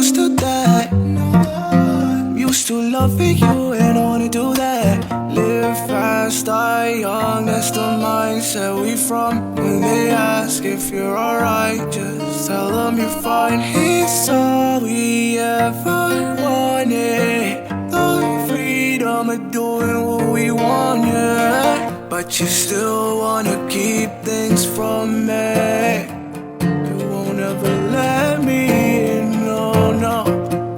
used to that. I'm used to loving you and I wanna do that. Live fast, die young, that's the mindset we from. When they ask if you're alright, just tell them you're fine. It's all we ever wanted, the freedom of doing what we want, yeah. But you still wanna keep things from me. You won't ever let me in, no, no.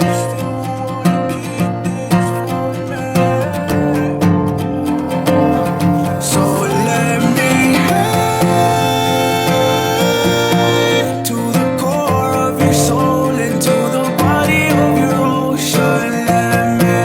You still wanna keep things from me. So let me hate to the core of your soul and to the body of your ocean. Let me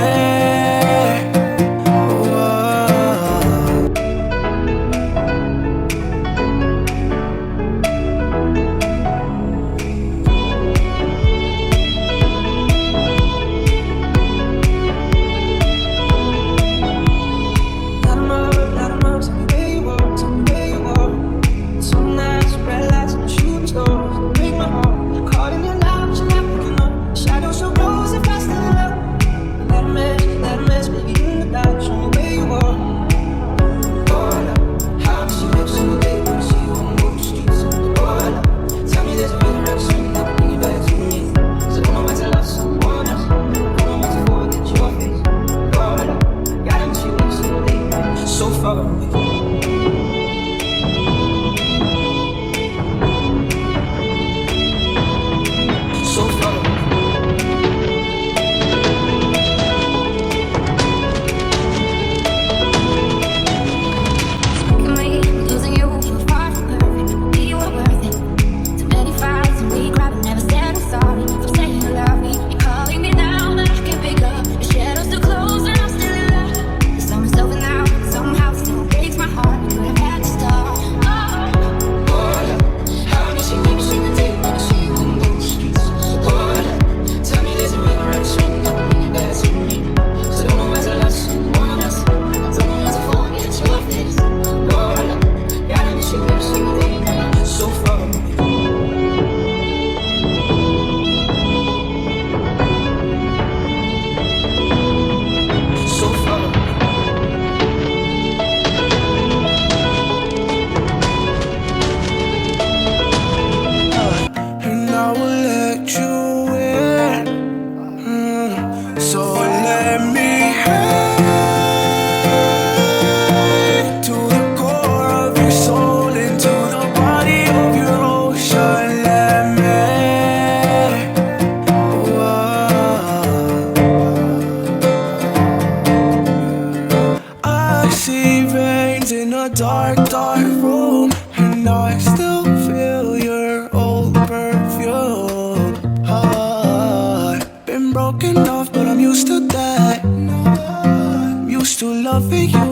dark, dark room, and I still feel your old perfume. I've been broken off, but I'm used to that. I'm used to loving you